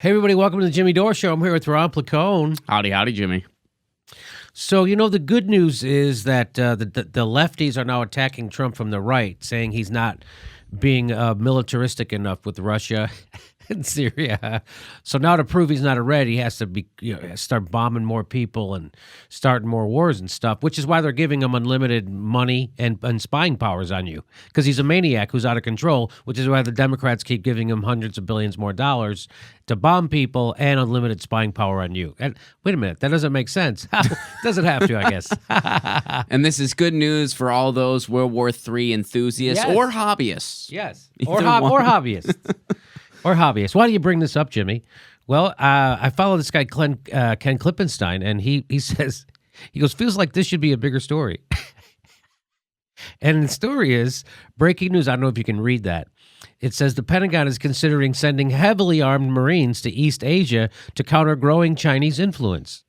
Hey, everybody, welcome to the Jimmy Dore Show. I'm here with Ron Placone. Howdy, Jimmy. So, the good news is that the lefties are now attacking Trump from the right, saying he's not being militaristic enough with Russia and Syria. So now to prove he's not a red, he has to start bombing more people and starting more wars and stuff, which is why they're giving him unlimited money and spying powers on you, because he's a maniac who's out of control, which is why the Democrats keep giving him hundreds of billions more dollars to bomb people and unlimited spying power on you. And wait a minute, that doesn't make sense. Doesn't have to, I guess. And this is good news for all those World War III enthusiasts or hobbyists. Yes, or hobbyists. Or hobbyists. Why do you bring this up, Jimmy? Well, I follow this guy, Ken Klippenstein, and he says, feels like this should be a bigger story. And the story is, breaking news, I don't know if you can read that. It says the Pentagon is considering sending heavily armed Marines to East Asia to counter growing Chinese influence.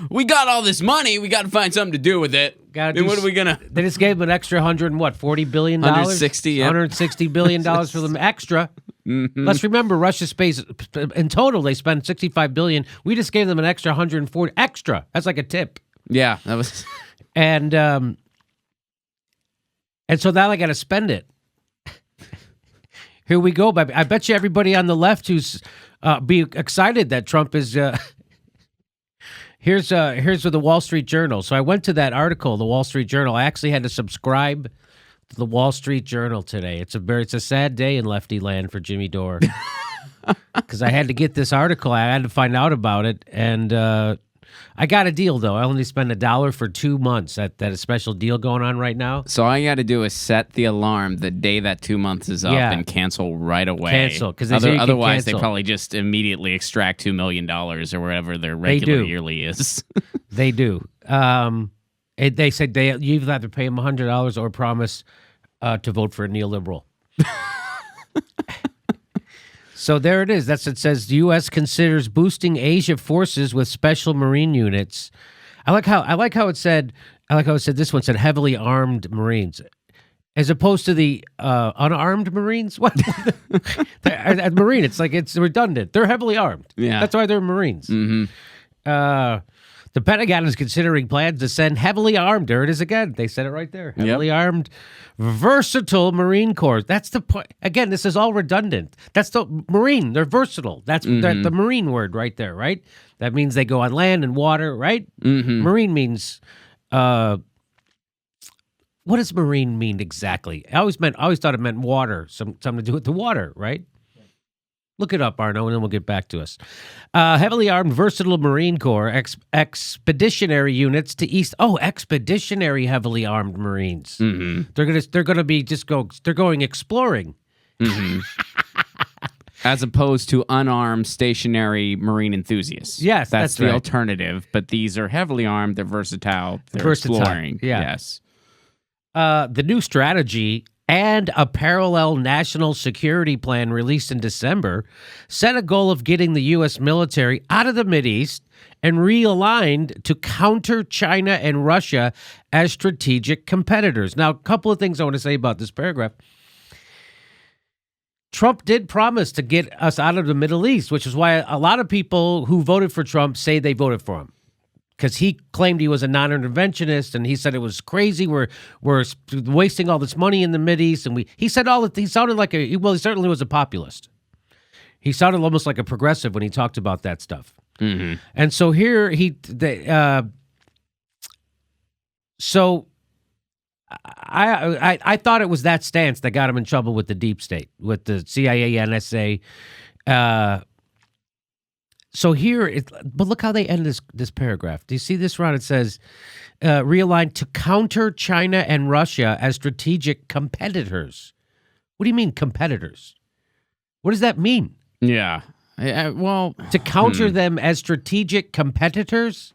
We got all this money. We got to find something to do with it. And what are we gonna? They just gave him an extra $40 billion. 160, yeah. $160 billion for them extra. Mm-hmm. Let's remember, Russia space in total they spent $65 billion. We just gave them an extra 140 extra. That's like a tip. Yeah, that was. And so now I got to spend it. Here we go, baby. I bet you everybody on the left who's be excited that Trump is. Here's with the Wall Street Journal. So I went to that article, the Wall Street Journal. I actually had to subscribe to the Wall Street Journal today. It's a sad day in lefty land for Jimmy Dore, because I had to get this article. I had to find out about it, and I got a deal though. I only spent $1 for 2 months. That a special deal going on right now. So all you got to do is set the alarm the day that 2 months is up and cancel right away. Cancel, because otherwise they probably just immediately extract $2 million or whatever their regular yearly is. They do. They said you either have to pay them $100 or promise to vote for a neoliberal. So there it is. It says the U.S. considers boosting Asia forces with special Marine units. I like how it said this one said heavily armed Marines, as opposed to the unarmed Marines. What? Marine? It's redundant. They're heavily armed. Yeah, that's why they're Marines. Mm-hmm. The Pentagon is considering plans to send heavily armed. There it is again. They said it right there. Heavily armed, versatile Marine Corps. That's the point. Again, this is all redundant. That's the Marine. They're versatile. That's the Marine word right there, right? That means they go on land and water, right? Mm-hmm. Marine means, what does Marine mean exactly? I always thought it meant water, something to do with the water, right? Look it up, Arno, and then we'll get back to us. Heavily armed, versatile Marine Corps expeditionary units to East. Oh, expeditionary, heavily armed Marines. Mm-hmm. They're gonna be they're going exploring. Mm-hmm. As opposed to unarmed, stationary Marine enthusiasts. Yes, that's the right. alternative. But these are heavily armed. They're versatile. They're exploring. Yeah. Yes. The new strategy and a parallel national security plan released in December set a goal of getting the U.S. military out of the Mideast and realigned to counter China and Russia as strategic competitors. Now, a couple of things I want to say about this paragraph. Trump did promise to get us out of the Middle East, which is why a lot of people who voted for Trump say they voted for him. Because he claimed he was a non-interventionist, and he said it was crazy. We're wasting all this money in the Mideast, and he said all that. He sounded like he certainly was a populist. He sounded almost like a progressive when he talked about that stuff. Mm-hmm. And so here I thought it was that stance that got him in trouble with the deep state, with the CIA, NSA. So here, but look how they end this paragraph. Do you see this, Ron? It says, realigned to counter China and Russia as strategic competitors. What do you mean, competitors? What does that mean? Yeah. Well, to counter them as strategic competitors?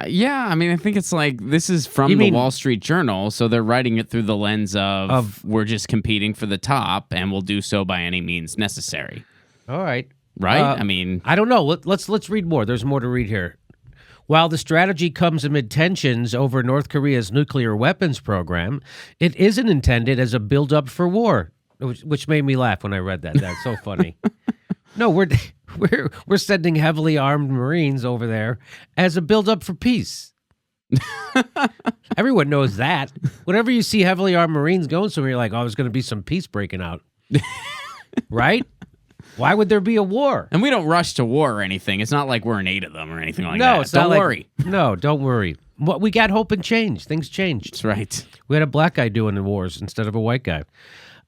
Yeah, I mean, I think it's like this is from the Wall Street Journal, so they're writing it through the lens of we're just competing for the top, and we'll do so by any means necessary. All right. Right? I mean, I don't know. Let's read more. There's more to read here. While the strategy comes amid tensions over North Korea's nuclear weapons program, it isn't intended as a build-up for war. which made me laugh when I read that. That's so funny. No, we're sending heavily armed Marines over there as a buildup for peace. Everyone knows that. Whenever you see heavily armed Marines going somewhere, you're like, oh, there's going to be some peace breaking out. Right? Why would there be a war? And we don't rush to war or anything. It's not like we're in 8 of them or anything like that. No, it's not Don't worry. No, don't worry. We got hope and change. Things changed. That's right. We had a black guy doing the wars instead of a white guy.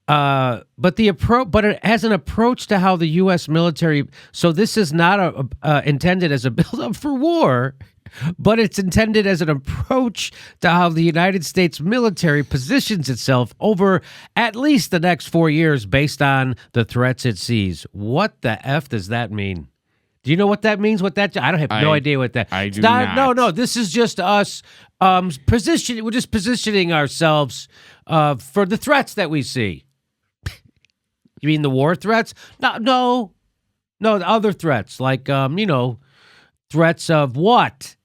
But it has an approach to how the U.S. military. So this is not intended as a build-up for war, but it's intended as an approach to how the United States military positions itself over at least the next 4 years based on the threats it sees. What the F does that mean? Do you know what that means? I don't have no idea what that. I do not. No. This is just us positioning. We're just positioning ourselves for the threats that we see. You mean the war threats? No. The other threats, like threats of what?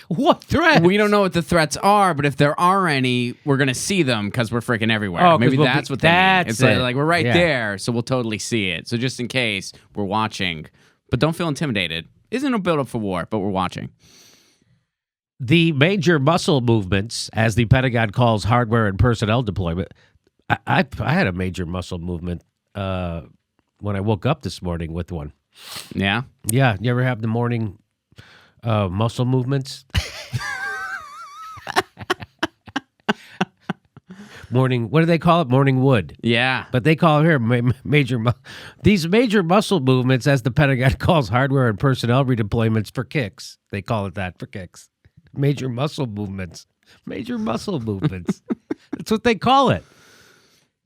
What threats? We don't know what the threats are, but if there are any, we're gonna see them because we're freaking everywhere. Oh, maybe that's what they mean. It's like we're right Yeah. there, so we'll totally see it. So just in case, we're watching. But don't feel intimidated. Isn't a build-up for war, but we're watching. The major muscle movements, as the Pentagon calls hardware and personnel deployment. I had a major muscle movement when I woke up this morning with one. Yeah? Yeah, you ever have the morning muscle movements? Morning, what do they call it? Morning wood. Yeah. But they call it here these major muscle movements, as the Pentagon calls hardware and personnel redeployments, for kicks. They call it that, for kicks. Major muscle movements. Major muscle movements. That's what they call it.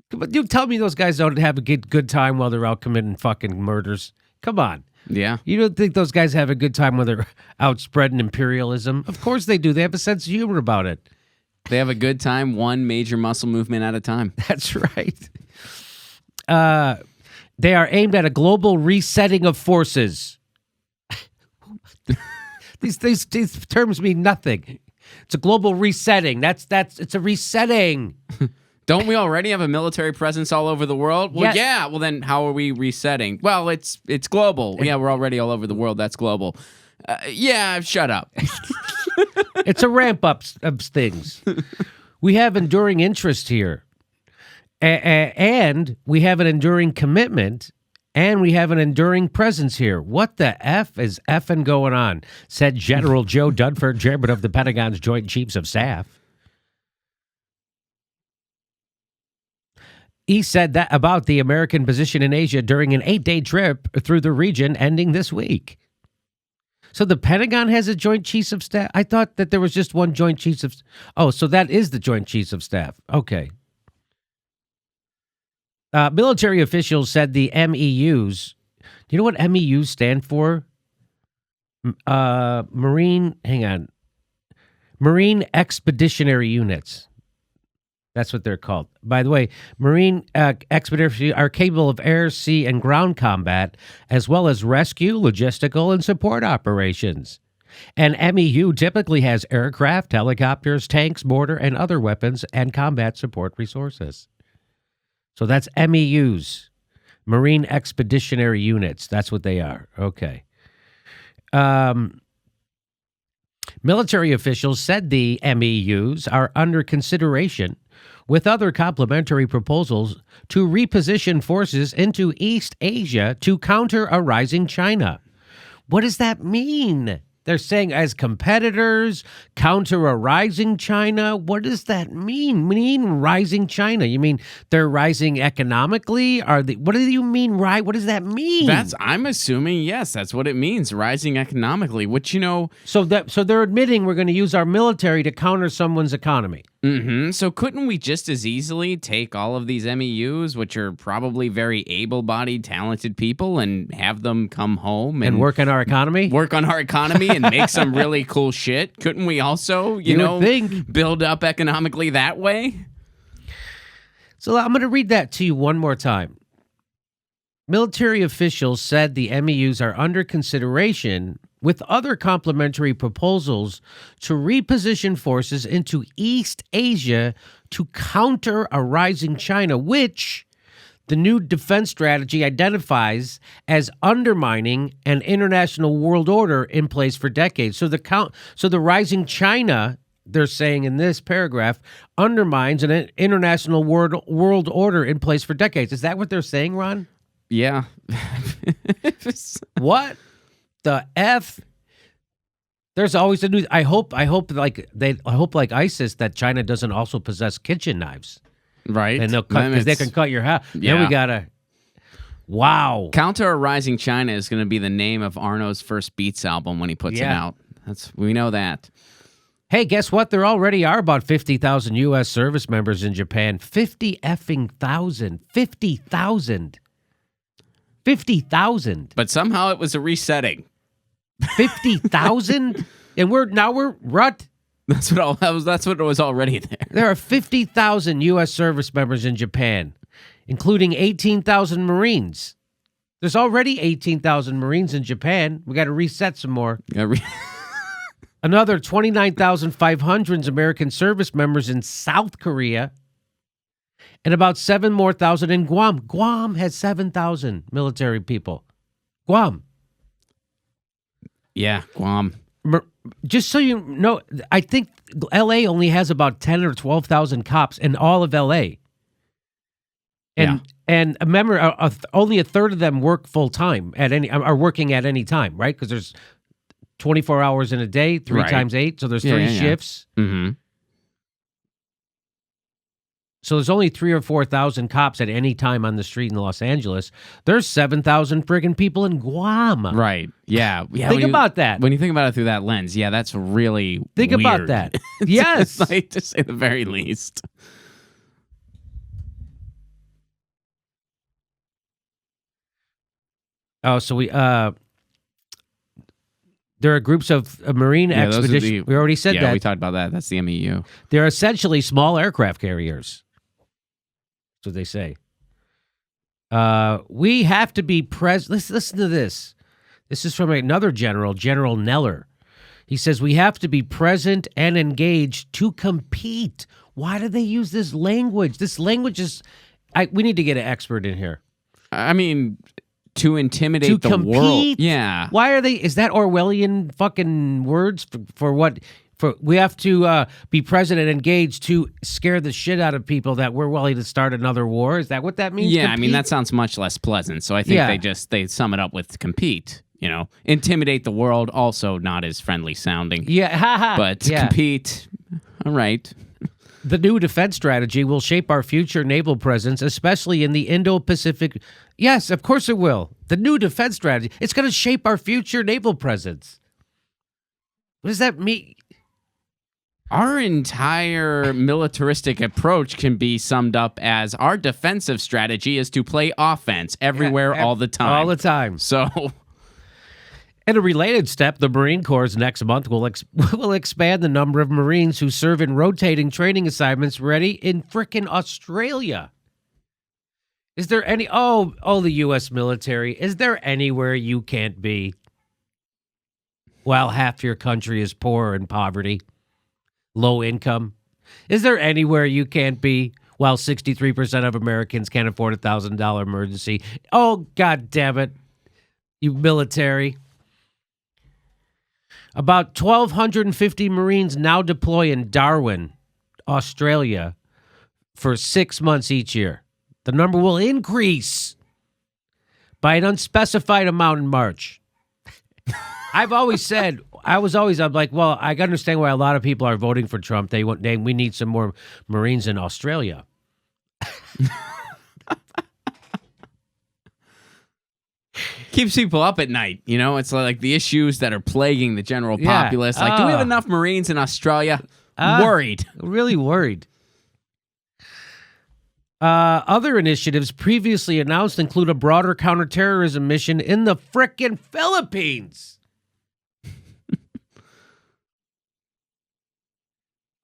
But you tell me those guys don't have a good time while they're out committing fucking murders. Come on. Yeah. You don't think those guys have a good time when they're out spreading imperialism? Of course they do. They have a sense of humor about it. They have a good time, one major muscle movement at a time. That's right. They are aimed at a global resetting of forces. These terms mean nothing. It's a global resetting. It's a resetting. Don't we already have a military presence all over the world? Well, yeah. Well, then how are we resetting? Well, it's global. Yeah, we're already all over the world. That's global. Yeah, shut up. It's a ramp up of things. We have enduring interest here. And we have an enduring commitment. And we have an enduring presence here. What the F is effing going on? Said General Joe Dunford, chairman of the Pentagon's Joint Chiefs of Staff. He said that about the American position in Asia during an 8-day trip through the region ending this week. So the Pentagon has a Joint Chiefs of Staff? I thought that there was just one Joint Chiefs of... Oh, so that is the Joint Chiefs of Staff. Okay. Military officials said the MEUs... Do you know what MEUs stand for? Marine Expeditionary Units. That's what they're called. By the way, Marine expeditionary are capable of air, sea, and ground combat, as well as rescue, logistical, and support operations. An MEU typically has aircraft, helicopters, tanks, mortar, and other weapons and combat support resources. So that's MEUs, Marine Expeditionary Units. That's what they are. Okay. Military officials said the MEUs are under consideration with other complementary proposals to reposition forces into East Asia to counter a rising China. What does that mean? They're saying as competitors, counter a rising China. What does that mean? Rising China? You mean they're rising economically? What do you mean, right? What does that mean? I'm assuming, yes, that's what it means, rising economically, which, So they're admitting we're going to use our military to counter someone's economy. Mm-hmm. So couldn't we just as easily take all of these MEUs, which are probably very able-bodied, talented people, and have them come home and work on our economy? Work on our economy and make some really cool shit. Couldn't we also, would think, build up economically that way? So I'm going to read that to you one more time. Military officials said the MEUs are under consideration with other complementary proposals to reposition forces into East Asia to counter a rising China, which The new defense strategy identifies as undermining an international world order in place for decades. So the rising China, they're saying in this paragraph, undermines an international world order in place for decades. Is that what they're saying, Ron? Yeah. What the F? There's always a new. I hope like ISIS that China doesn't also possess kitchen knives. Right. And they'll cut because they can cut your house. Yeah. Then we gotta. Wow. Counter a Rising China is going to be the name of Arno's first Beats album when he puts it out. We know that. Hey, guess what? There already are about 50,000 U.S. service members in Japan. 50,000. 50,000. 50,000. But somehow it was a resetting. 50,000? And we're rut. That's what it was already there. There are 50,000 U.S. service members in Japan, including 18,000 Marines. There's already 18,000 Marines in Japan. We got to reset some more. Another 29,500 American service members in South Korea, and about 7,000 more in Guam. Guam has 7,000 military people. Guam. Yeah, Guam. Just so you know, I think L.A. only has about 10 or 12,000 cops in all of L.A. And remember, only a third of them work full time are working at any time, right? Because there's 24 hours in a day, 3 times 8, so there's 30 shifts. Mm-hmm. So there's only 3,000 or 4,000 cops at any time on the street in Los Angeles. There's 7,000 friggin' people in Guam. Right. Yeah. Think about that. When you think about it through that lens, yeah, that's really Think weird. about that. Yes. Like, to say the very least. Oh, so there are groups of Marine expedition. We already said that. Yeah, we talked about that. That's the MEU. They're essentially small aircraft carriers. That's what they say. We have to be present. Listen to this. This is from another general, General Neller. He says, we have to be present and engaged to compete. Why do they use this language? This language is... we need to get an expert in here. I mean... To intimidate the world. Yeah. Why are they... Is that Orwellian fucking words for what... we have to be present and engaged to scare the shit out of people that we're willing to start another war? Is that what that means? Yeah, compete? I mean, that sounds much less pleasant. So I think they sum it up with compete. You know, intimidate the world, also not as friendly sounding. Yeah, but compete, all right. The new defense strategy will shape our future naval presence, especially in the Indo-Pacific. Yes, of course it will. The new defense strategy, it's going to shape our future naval presence. What does that mean? Our entire militaristic approach can be summed up as our defensive strategy is to play offense everywhere all the time. All the time. So... In a related step, the Marine Corps next month will expand the number of Marines who serve in rotating training assignments ready in frickin' Australia. Is there any... Oh, the U.S. military. Is there anywhere you can't be? While half your country is poor and poverty, low income. Is there anywhere you can't be while 63% of Americans can't afford a $1,000 emergency? Oh, God damn it. You military. About 1,250 Marines now deploy in Darwin, Australia, for 6 months each year. The number will increase by an unspecified amount in March. I'm like, well, I understand why a lot of people are voting for Trump. We need some more Marines in Australia. Keeps people up at night, you know? It's like the issues that are plaguing the general populace. Like, do we have enough Marines in Australia? Worried. Really worried. Other initiatives previously announced include a broader counterterrorism mission in the frickin' Philippines.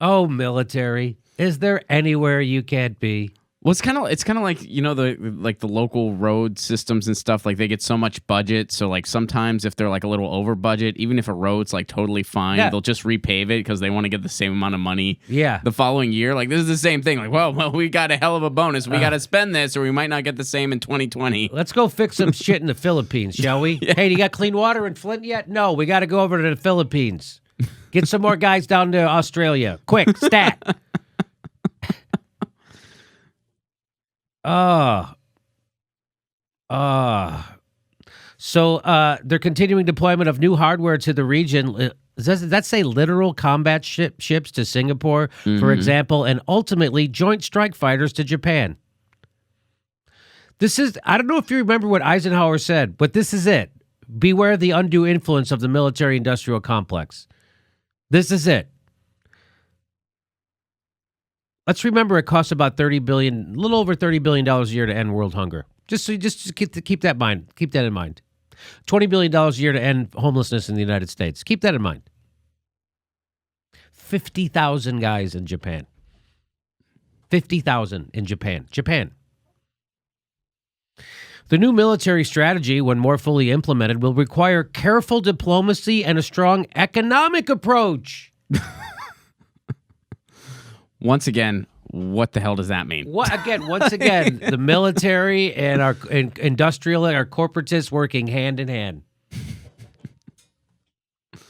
Oh, military. Is there anywhere you can't be? Well, it's kind of like, the local road systems and stuff, like they get so much budget. So like sometimes if they're like a little over budget, even if a road's like totally fine, they'll just repave it because they want to get the same amount of money the following year. Like this is the same thing. Like, well, we got a hell of a bonus. We got to spend this or we might not get the same in 2020. Let's go fix some shit in the Philippines, shall we? Yeah. Hey, do you got clean water in Flint yet? No, we got to go over to the Philippines. Get some more guys down to Australia. Quick, stat. So they're continuing deployment of new hardware to the region. Does that say literal combat ships to Singapore, for example, and ultimately joint strike fighters to Japan? This is, I don't know if you remember what Eisenhower said, but this is it. Beware the undue influence of the military-industrial complex. This is it. Let's remember it costs about a little over $30 billion a year to end world hunger. Just keep that in mind. Keep that in mind. $20 billion a year to end homelessness in the United States. Keep that in mind. 50,000 guys in Japan. 50,000 in Japan. Japan. The new military strategy, when more fully implemented, will require careful diplomacy and a strong economic approach. Once again, what the hell does that mean? Once again, the military and our industrial, our corporatists working hand in hand.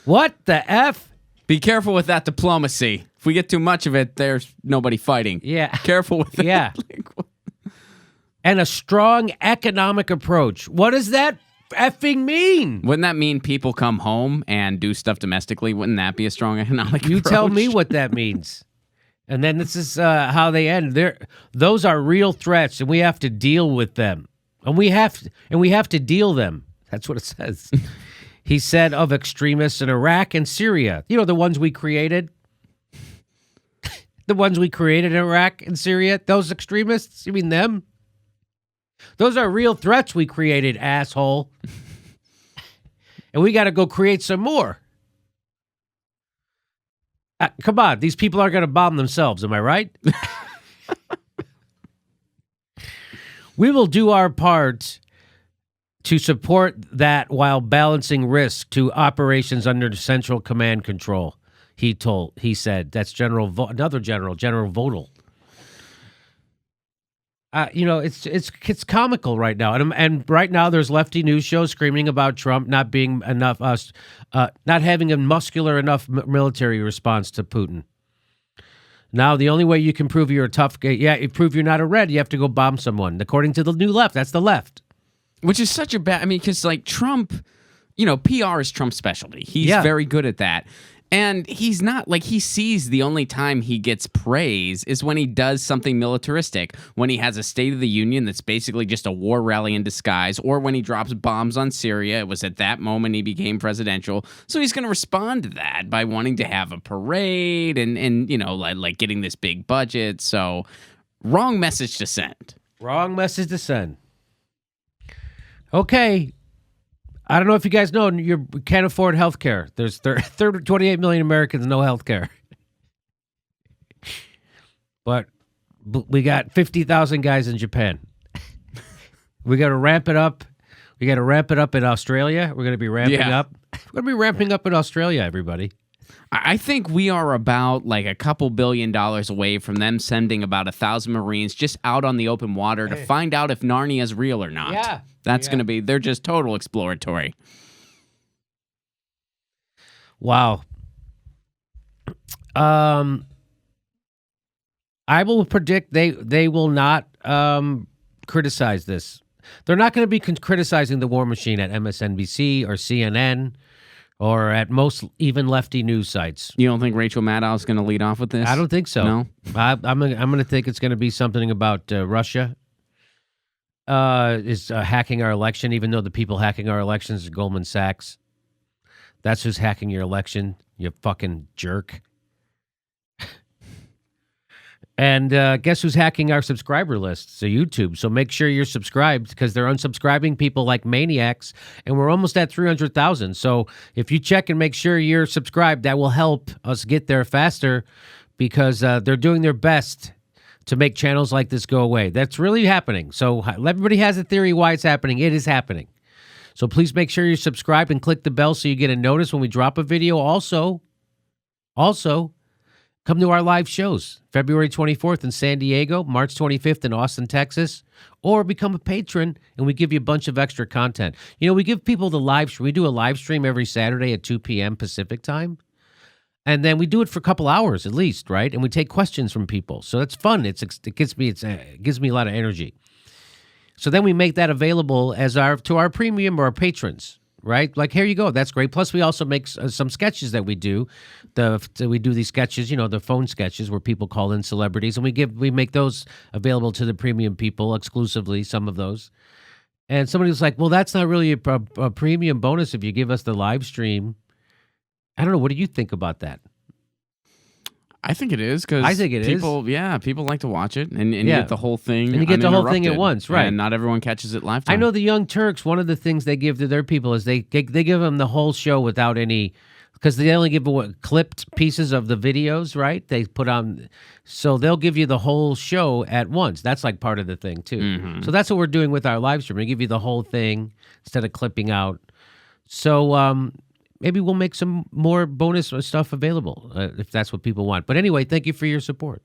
What the F? Be careful with that diplomacy. If we get too much of it, there's nobody fighting. Yeah. Careful with it. Yeah. And a strong economic approach. What does that effing mean? Wouldn't that mean people come home and do stuff domestically? Wouldn't that be a strong economic approach? You tell me what that means. And then this is how they end. Those are real threats, and we have to deal with them. And we have to deal them. That's what it says. He said of extremists in Iraq and Syria. You know, the ones we created? The ones we created in Iraq and Syria? Those extremists? You mean them? Those are real threats we created, asshole. And we got to go create some more. Come on, these people aren't going to bomb themselves, am I right? We will do our part to support that while balancing risk to operations under central command control, he said. That's another General Vodal. It's comical right now, and right now there's lefty news shows screaming about Trump not being enough, not having a muscular enough military response to Putin. Now the only way you can prove you're a tough guy, prove you're not a red, you have to go bomb someone. According to the new left, that's the left, which is such a bad. I mean, because like Trump, PR is Trump's specialty. He's very good at that. And he's not, like, he sees the only time he gets praise is when he does something militaristic, when he has a State of the Union that's basically just a war rally in disguise, or when he drops bombs on Syria. It was at that moment he became presidential. So he's going to respond to that by wanting to have a parade and like getting this big budget. So wrong message to send. Wrong message to send. Okay. I don't know if you guys know, you can't afford health care. There's 28 million Americans no health care. But we got 50,000 guys in Japan. We got to ramp it up. We got to ramp it up in Australia. We're going to be ramping up. We're going to be ramping up in Australia, everybody. I think we are about like a couple $1 billion away from them sending about 1,000 Marines just out on the open water to find out if Narnia is real or not. Yeah. That's going to be, they're just total exploratory. Wow. I will predict they will not criticize this. They're not going to be criticizing the war machine at MSNBC or CNN or at most even lefty news sites. You don't think Rachel Maddow is going to lead off with this? I don't think so. No? I'm going to think it's going to be something about Russia. Is hacking our election, even though the people hacking our elections are Goldman Sachs. That's who's hacking your election, you fucking jerk. And guess who's hacking our subscriber list? So YouTube. So make sure you're subscribed because they're unsubscribing people like maniacs, and we're almost at 300,000. So if you check and make sure you're subscribed, that will help us get there faster because they're doing their best to make channels like this go away. That's really happening. So everybody has a theory why it's happening. It is happening. So please make sure you subscribe and click the bell so you get a notice when we drop a video. Also, come to our live shows, February 24th in San Diego, March 25th in Austin, Texas, or become a patron and we give you a bunch of extra content. You know, we give people the live stream. We do a live stream every Saturday at 2 p.m. Pacific time. And then we do it for a couple hours at least, right? And we take questions from people. So it's fun. It gives me a lot of energy. So then we make that available as to our premium or our patrons, right? Like, here you go. That's great. Plus, we also make some sketches that we do. We do these sketches, you know, the phone sketches where people call in celebrities, and we make those available to the premium people exclusively. Some of those. And somebody was like, "Well, that's not really a premium bonus if you give us the live stream." I don't know. What do you think about that? I think it is because I think it is. People like to watch it, and you get the whole thing, and you get the whole thing at once, right? And not everyone catches it live time. I know the Young Turks. One of the things they give to their people is they give them the whole show without any, because they only give clipped pieces of the videos, right? They put on, so they'll give you the whole show at once. That's like part of the thing too. Mm-hmm. So that's what we're doing with our live stream. We give you the whole thing instead of clipping out. So maybe we'll make some more bonus stuff available if that's what people want. But anyway, thank you for your support.